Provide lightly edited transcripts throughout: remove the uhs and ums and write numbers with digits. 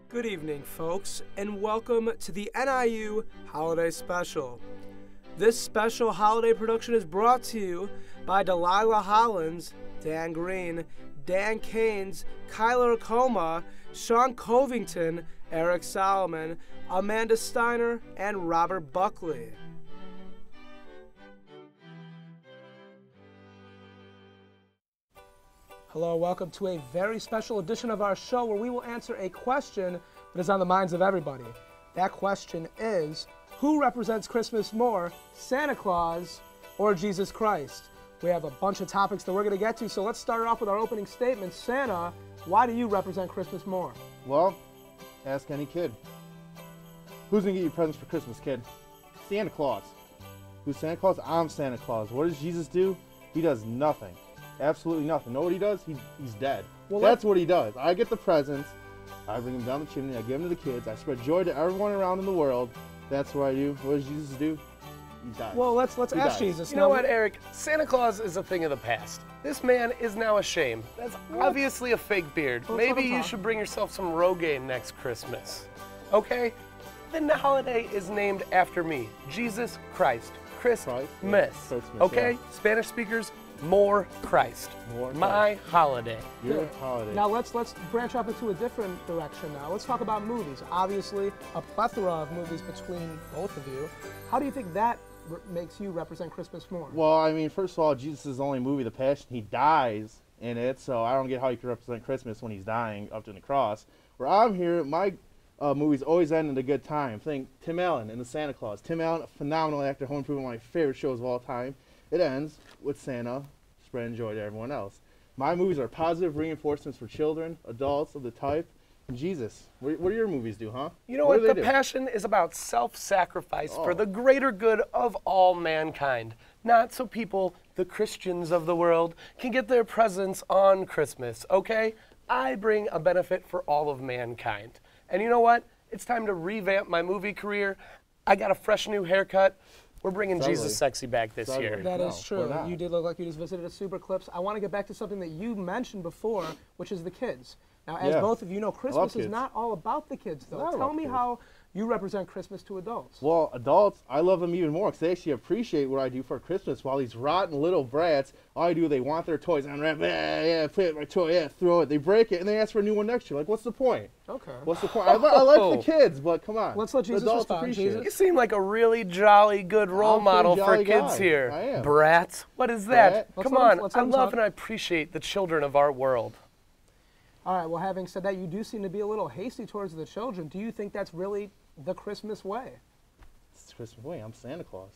Good evening, folks, and welcome to the NIU Holiday Special. This special holiday production is brought to you by Dalilah Hollins, Dan Green, Dan Kainz, Kylor Ikoma, Sean Covington, Eric Solomon, Amanda Steiner, and Robert Buckley. Hello, welcome to a very special edition of our show where we will answer a question that is on the minds of everybody. That question is, who represents Christmas more, Santa Claus or Jesus Christ? We have a bunch of topics that we're going to get to, so let's start off with our opening statement. Santa, why do you represent Christmas more? Well, ask any kid. Who's going to get you presents for Christmas, kid? Santa Claus. Who's Santa Claus? I'm Santa Claus. What does Jesus do? He does nothing. Absolutely nothing. Know what he does? He's dead. Well, that's what he does. I get the presents, I bring them down the chimney, I give them to the kids, I spread joy to everyone around in the world. That's what I do. What does Jesus do? He dies. Well, let's ask Jesus. You know what, Eric? Santa Claus is a thing of the past. This man is now ashamed. That's obviously a fake beard. Maybe you should bring yourself some Rogaine next Christmas. Okay? The holiday is named after me, Jesus Christ. Christmas. Okay? Yeah. Spanish speakers, more Christ. My holiday. Your holiday. Now let's branch off into a different direction now. Let's talk about movies. Obviously, a plethora of movies between both of you. How do you think that makes you represent Christmas more? Well, I mean, first of all, Jesus is the only movie, The Passion. He dies in it, so I don't get how you can represent Christmas when he's dying up to the cross. Where I'm here, my movies always end in a good time. Think Tim Allen in The Santa Claus. Tim Allen, a phenomenal actor, Home Improvement, one of my favorite shows of all time. It ends with Santa spreading joy to everyone else. My movies are positive reinforcements for children, adults of the type, and Jesus. What do your movies do, huh? You know what? The Passion is about self-sacrifice for the greater good of all mankind. Not so people, the Christians of the world, can get their presents on Christmas, okay? I bring a benefit for all of mankind. And you know what? It's time to revamp my movie career. I got a fresh new haircut. We're bringing Jesus Sexy back this year. That is true. You did look like you just visited a Super Clips. I want to get back to something that you mentioned before, which is the kids. Now, as both of you know, Christmas is not all about the kids, though. Tell me how you represent Christmas to adults. Well, adults, I love them even more because they actually appreciate what I do for Christmas. While these rotten little brats, all I do, they want their toys. Unwrap, yeah, play it, my toy, yeah, throw it. They break it, and they ask for a new one next year. Like, what's the point? Okay. What's the point? I like the kids, but come on. Let's let Jesus respond. You seem like a really jolly, good role model for kids here. I am. Brats? What is that? Come on. I love and I appreciate the children of our world. All right, well, having said that, you do seem to be a little hasty towards the children. Do you think that's really the Christmas way? It's the Christmas way. I'm Santa Claus.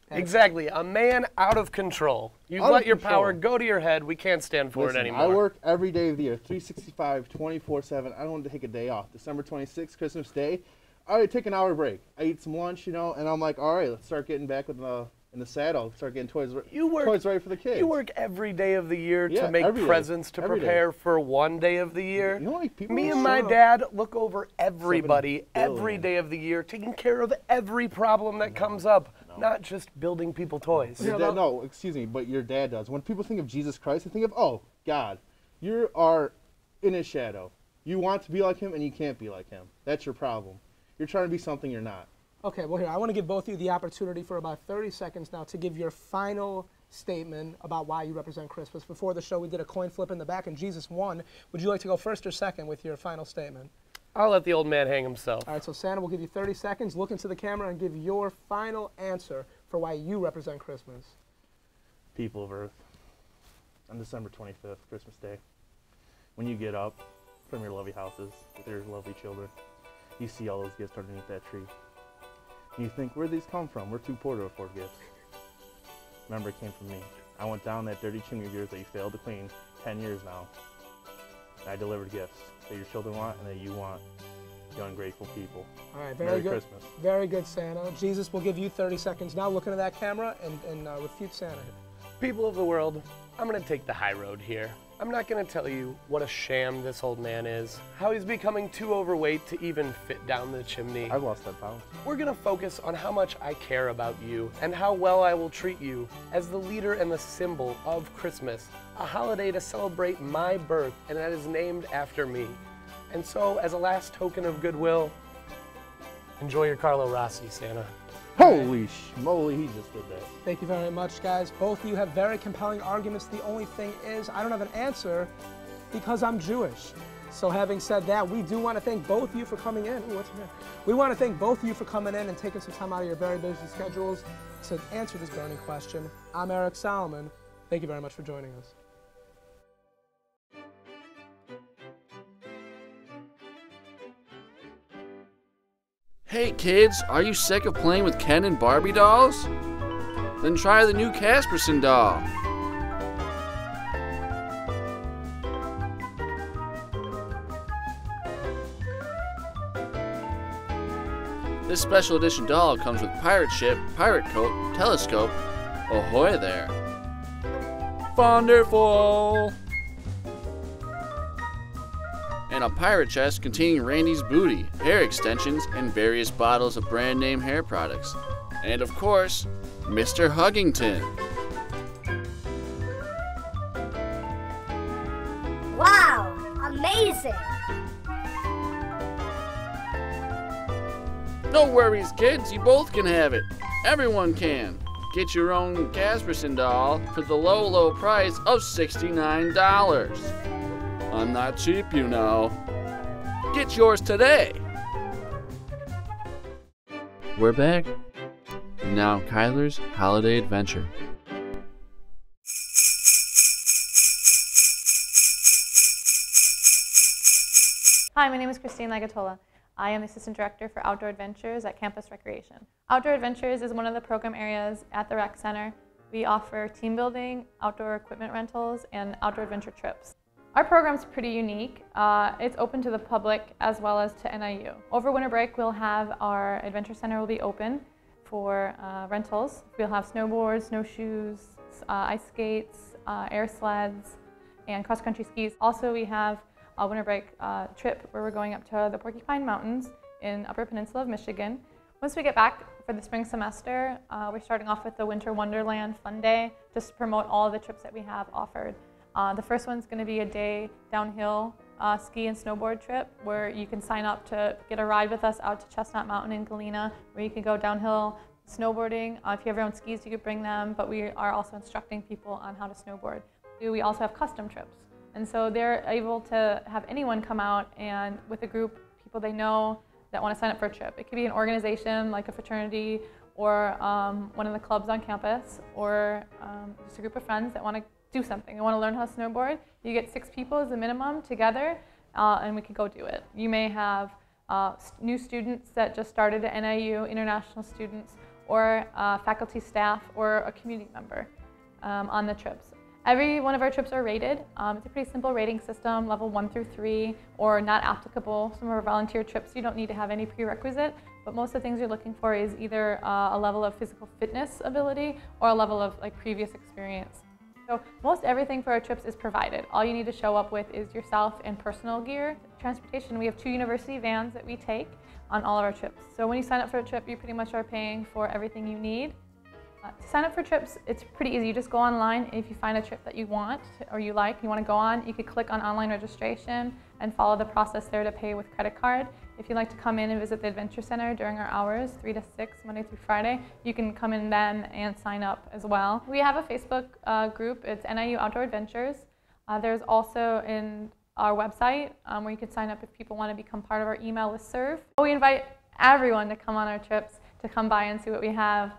Exactly. A man out of control. You let your power go to your head. We can't stand for it anymore. I work every day of the year, 365, 24/7. I don't want to take a day off. December 26th, Christmas Day, I take an hour break. I eat some lunch, you know, and I'm like, all right, let's start getting back in the saddle, start getting toys ready for the kids. You work every day of the year to make presents to prepare for one day of the year. You know, like people Me and my dad look over everybody every day of the year, taking care of every problem that comes up, not just building people toys. No, excuse me, but your dad does. When people think of Jesus Christ, they think of, oh, God, you are in his shadow. You want to be like him, and you can't be like him. That's your problem. You're trying to be something you're not. Okay, well, here, I want to give both of you the opportunity for about 30 seconds now to give your final statement about why you represent Christmas. Before the show, we did a coin flip in the back, and Jesus won. Would you like to go first or second with your final statement? I'll let the old man hang himself. All right, so Santa will give you 30 seconds. Look into the camera and give your final answer for why you represent Christmas. People of Earth, on December 25th, Christmas Day, when you get up from your lovely houses with your lovely children, you see all those gifts underneath that tree. You think, where'd these come from? We're too poor to afford gifts. Remember, it came from me. I went down that dirty chimney of yours that you failed to clean 10 years now. And I delivered gifts that your children want and that you want. You ungrateful people. All right, Merry Christmas. Very good, Santa. Jesus will give you 30 seconds now. Look into that camera and refute Santa. People of the world, I'm going to take the high road here. I'm not going to tell you what a sham this old man is, how he's becoming too overweight to even fit down the chimney. I've lost 10 pounds. We're going to focus on how much I care about you and how well I will treat you as the leader and the symbol of Christmas, a holiday to celebrate my birth and that is named after me. And so, as a last token of goodwill, enjoy your Carlo Rossi, Santa. Holy schmoly, he just did that. Thank you very much, guys. Both of you have very compelling arguments. The only thing is, I don't have an answer because I'm Jewish. So having said that, we do want to thank both of you for coming in. Ooh, what's in there? We want to thank both of you for coming in and taking some time out of your very busy schedules to answer this burning question. I'm Eric Solomon. Thank you very much for joining us. Hey kids, are you sick of playing with Ken and Barbie dolls? Then try the new Casperson doll. This special edition doll comes with pirate ship, pirate coat, telescope. Ahoy there! Wonderful! And a pirate chest containing Randy's booty, hair extensions, and various bottles of brand name hair products. And of course, Mr. Huggington. Wow, amazing! No worries, kids, you both can have it. Everyone can. Get your own Casperson doll for the low, low price of $69. I'm not cheap, you know. Get yours today. We're back. Now Kylor's Holiday Adventure. Hi, my name is Christine Lagatola. I am the Assistant Director for Outdoor Adventures at Campus Recreation. Outdoor Adventures is one of the program areas at the Rec Center. We offer team building, outdoor equipment rentals, and outdoor adventure trips. Our program's pretty unique. It's open to the public as well as to NIU. Over winter break, we'll have our Adventure Center will be open for rentals. We'll have snowboards, snowshoes, ice skates, air sleds, and cross-country skis. Also, we have a winter break trip where we're going up to the Porcupine Mountains in Upper Peninsula of Michigan. Once we get back for the spring semester, we're starting off with the Winter Wonderland Fun Day just to promote all of the trips that we have offered. The first one's going to be a day downhill ski and snowboard trip where you can sign up to get a ride with us out to Chestnut Mountain in Galena, where you can go downhill snowboarding. If you have your own skis, you could bring them, but we are also instructing people on how to snowboard. We also have custom trips, and so they're able to have anyone come out and with a group of people they know that want to sign up for a trip. It could be an organization like a fraternity or one of the clubs on campus, or just a group of friends that want to do something. They want to learn how to snowboard. You get 6 people as a minimum together, and we can go do it. You may have new students that just started at NIU, international students, or faculty staff, or a community member on the trips. Every one of our trips are rated. It's a pretty simple rating system, level 1 through 3, or not applicable. Some of our volunteer trips, you don't need to have any prerequisite, but most of the things you're looking for is either a level of physical fitness ability or a level of previous experience. So most everything for our trips is provided. All you need to show up with is yourself and personal gear. Transportation, we have 2 university vans that we take on all of our trips. So when you sign up for a trip, you pretty much are paying for everything you need. To sign up for trips, it's pretty easy. You just go online, and if you find a trip that you want or you like, you want to go on, you could click on online registration and follow the process there to pay with credit card. If you'd like to come in and visit the Adventure Center during our hours, 3 to 6, Monday through Friday, you can come in then and sign up as well. We have a Facebook group. It's NIU Outdoor Adventures. There's also in our website where you can sign up if people want to become part of our email listserv. We invite everyone to come on our trips, to come by and see what we have.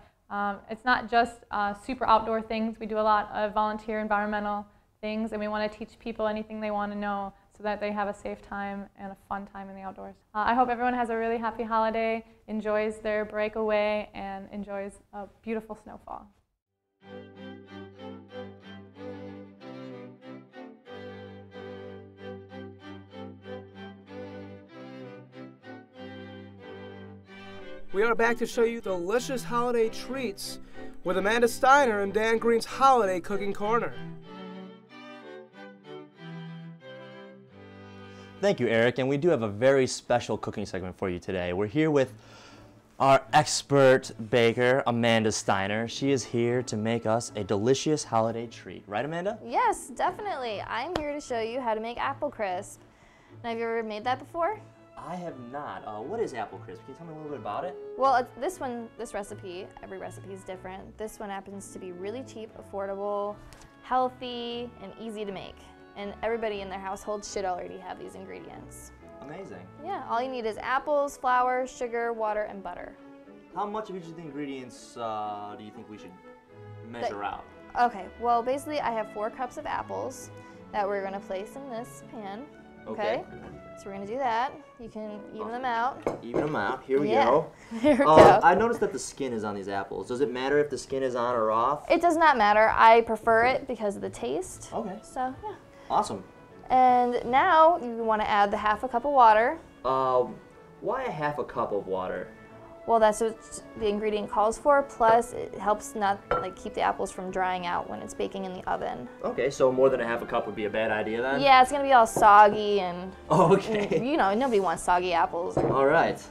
It's not just super outdoor things. We do a lot of volunteer environmental things, and we want to teach people anything they want to know so that they have a safe time and a fun time in the outdoors. I hope everyone has a really happy holiday, enjoys their breakaway, and enjoys a beautiful snowfall. We are back to show you delicious holiday treats with Amanda Steiner and Dan Green's Holiday Cooking Corner. Thank you, Eric, and we do have a very special cooking segment for you today. We're here with our expert baker, Amanda Steiner. She is here to make us a delicious holiday treat. Right, Amanda? Yes, definitely. I'm here to show you how to make apple crisp. Have you ever made that before? I have not. What is apple crisp? Can you tell me a little bit about it? Well, this recipe, every recipe is different. This one happens to be really cheap, affordable, healthy, and easy to make. And everybody in their household should already have these ingredients. Amazing. Yeah, all you need is apples, flour, sugar, water, and butter. How much of each of the ingredients do you think we should measure out? Okay, well, basically I have 4 cups of apples that we're gonna place in this pan. Okay. So we're gonna do that. You can even them out. Even them out. Here we Yeah. go. Here we go. I noticed that the skin is on these apples. Does it matter if the skin is on or off? It does not matter. I prefer it because of the taste. Okay. So, yeah. Awesome. And now you want to add the 1/2 cup of water. Why a 1/2 cup of water? Well, that's what the ingredient calls for. Plus, it helps not keep the apples from drying out when it's baking in the oven. Okay, so more than a 1/2 cup would be a bad idea then? Yeah, it's gonna be all soggy and. Oh, okay. You know, nobody wants soggy apples. All right.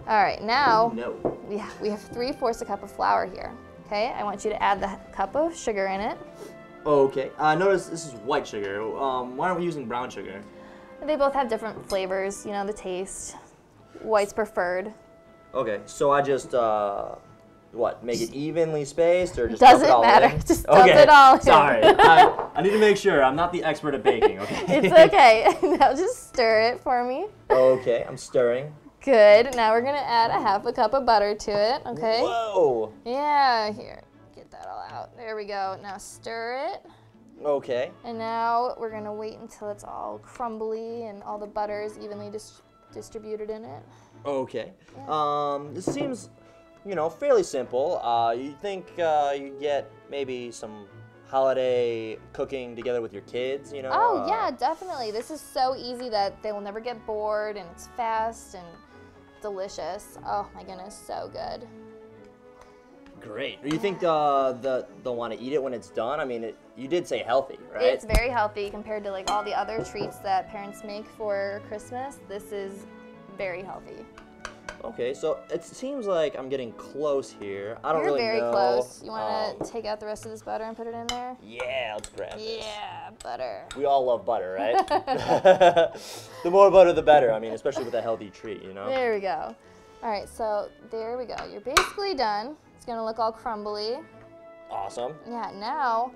All right, now. No. Yeah, we have 3/4 a cup of flour here. Okay, I want you to add the cup of sugar in it. Okay. Notice this is white sugar. Why aren't we using brown sugar? They both have different flavors. You know, the taste. White's preferred. Okay, so I just, make it evenly spaced or just dump it all Doesn't in? matter, just dump it all in. Sorry, I need to make sure. I'm not the expert at baking, okay? It's okay. Now just stir it for me. Okay, I'm stirring. Good. Now we're going to add a 1/2 cup of butter to it, okay? Whoa! Yeah, here. Get that all out. There we go. Now stir it. Okay. And now we're going to wait until it's all crumbly and all the butter is evenly distributed in it. Okay. This seems, fairly simple. You think you'd get maybe some holiday cooking together with your kids, Oh, yeah, definitely. This is so easy that they will never get bored, and it's fast and delicious. Oh, my goodness, so good. Great. You think they'll want to eat it when it's done? I mean, you did say healthy, right? It's very healthy compared to all the other treats that parents make for Christmas. This is very healthy. Okay, so it seems like I'm getting close here. I don't really know. You're very close. You want to take out the rest of this butter and put it in there? Yeah, let's grab this. Yeah, butter. We all love butter, right? The more butter, the better. I mean, especially with a healthy treat, There we go. All right, so there we go. You're basically done. It's going to look all crumbly. Awesome. Yeah, now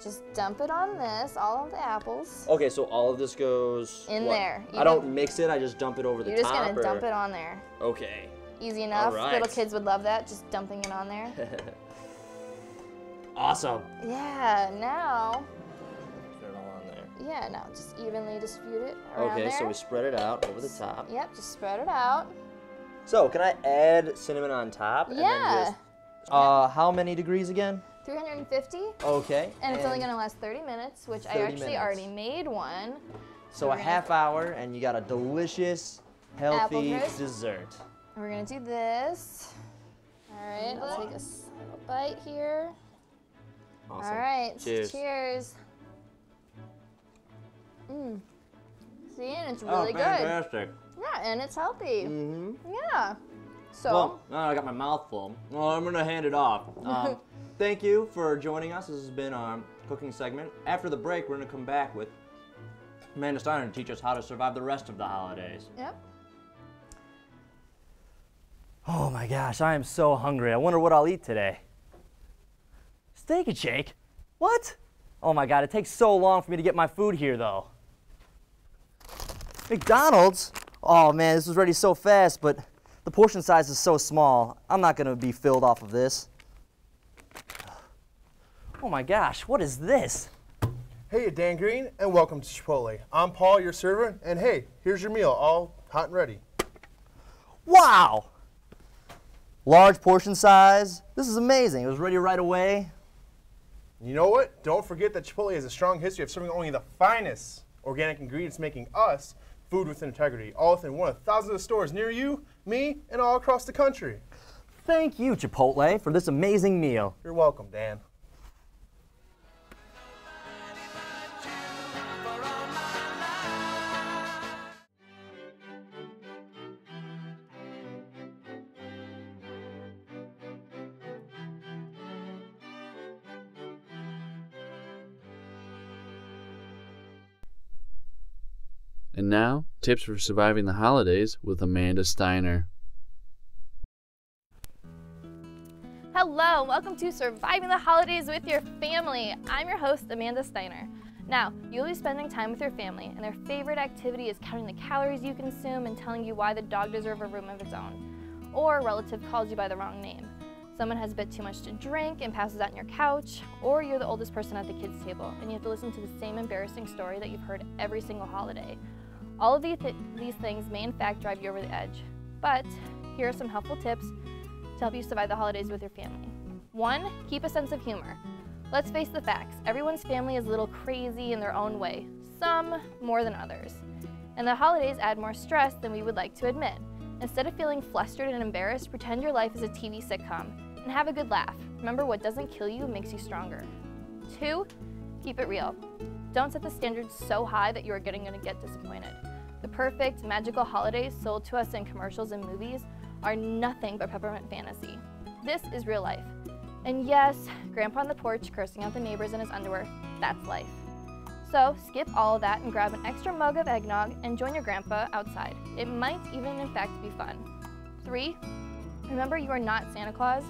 just dump it on this, all of the apples. Okay, so all of this goes in there. I don't mix it, I just dump it over the top? You're just going to dump it on there. Okay. Easy enough. All right. Little kids would love that, just dumping it on there. Awesome. Yeah, now. Put it all on there. Yeah, now just evenly distribute it around there. Okay, so we spread it out over the top. Yep, just spread it out. So, can I add cinnamon on top? Yeah. And then just, how many degrees again? 350. Okay. And it's only going to last 30 minutes, which I actually already made one. So a half hour, and you got a delicious, healthy dessert. We're going to do this. All right, I'll take a little bite here. Awesome. All right, Cheers. Cheers. See, and it's really good. Fantastic. Yeah, and it's healthy. Mm-hmm. Yeah. So. Well, now I got my mouth full. Well, I'm going to hand it off. Thank you for joining us. This has been our cooking segment. After the break, we're going to come back with Amanda Steiner to teach us how to survive the rest of the holidays. Yep. Oh my gosh, I am so hungry. I wonder what I'll eat today. Steak and Shake? What? Oh my God, it takes so long for me to get my food here though. McDonald's? Oh man, this was ready so fast, but the portion size is so small. I'm not gonna be filled off of this. Oh my gosh, what is this? Hey, Dan Green, and welcome to Chipotle. I'm Paul, your server, and hey, here's your meal, all hot and ready. Wow! Large portion size. This is amazing. It was ready right away. You know what? Don't forget that Chipotle has a strong history of serving only the finest organic ingredients, making us food with integrity, all within one of thousands of stores near you, me, and all across the country. Thank you, Chipotle, for this amazing meal. You're welcome, Dan. And now, tips for surviving the holidays with Amanda Steiner. Hello, welcome to Surviving the Holidays with Your Family. I'm your host, Amanda Steiner. Now, you'll be spending time with your family, and their favorite activity is counting the calories you consume and telling you why the dog deserves a room of its own. Or a relative calls you by the wrong name. Someone has a bit too much to drink and passes out on your couch, or you're the oldest person at the kids' table, and you have to listen to the same embarrassing story that you've heard every single holiday. All of these things may in fact drive you over the edge. But here are some helpful tips to help you survive the holidays with your family. 1, keep a sense of humor. Let's face the facts, everyone's family is a little crazy in their own way, some more than others. And the holidays add more stress than we would like to admit. Instead of feeling flustered and embarrassed, pretend your life is a TV sitcom and have a good laugh. Remember, what doesn't kill you makes you stronger. 2, keep it real. Don't set the standards so high that you are going to get disappointed. The perfect, magical holidays sold to us in commercials and movies are nothing but peppermint fantasy. This is real life. And yes, Grandpa on the porch cursing out the neighbors in his underwear, that's life. So skip all of that and grab an extra mug of eggnog and join your grandpa outside. It might even in fact be fun. 3, remember you are not Santa Claus.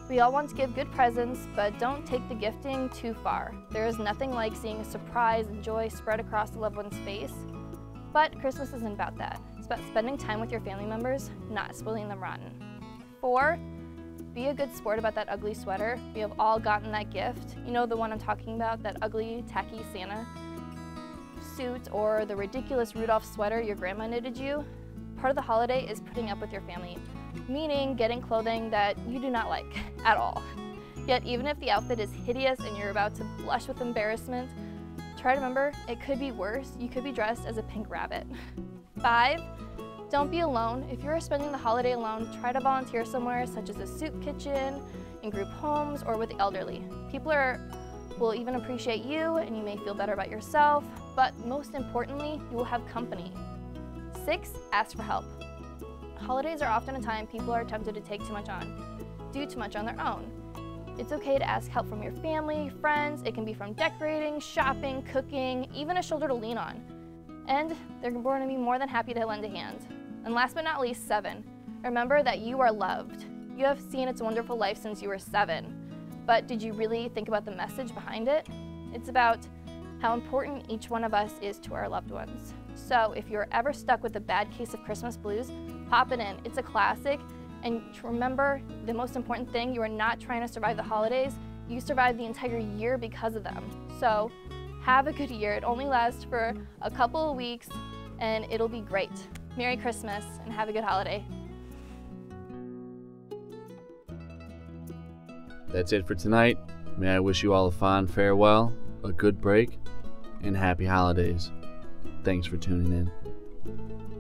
We all want to give good presents, but don't take the gifting too far. There is nothing like seeing a surprise and joy spread across the loved one's face. But Christmas isn't about that. It's about spending time with your family members, not spoiling them rotten. 4, be a good sport about that ugly sweater. We have all gotten that gift. You know the one I'm talking about, that ugly, tacky Santa suit or the ridiculous Rudolph sweater your grandma knitted you. Part of the holiday is putting up with your family, meaning getting clothing that you do not like at all. Yet even if the outfit is hideous and you're about to blush with embarrassment, try to remember it could be worse. You could be dressed as a pink rabbit. 5, don't be alone. If you're spending the holiday alone, try to volunteer somewhere such as a soup kitchen, in group homes, or with the elderly. People will even appreciate you and you may feel better about yourself, but most importantly, you will have company. 6, ask for help. Holidays are often a time people are tempted to take too much on, do too much on their own. It's okay to ask help from your family, friends. It can be from decorating, shopping, cooking, even a shoulder to lean on. And they're going to be more than happy to lend a hand. And last but not least, 7, remember that you are loved. You have seen It's a Wonderful Life since you were 7, but did you really think about the message behind it? It's about how important each one of us is to our loved ones. So if you're ever stuck with a bad case of Christmas blues, pop it in. It's a classic. And remember, the most important thing, you are not trying to survive the holidays. You survive the entire year because of them. So have a good year. It only lasts for a couple of weeks and it'll be great. Merry Christmas and have a good holiday. That's it for tonight. May I wish you all a fond farewell, a good break, and happy holidays. Thanks for tuning in.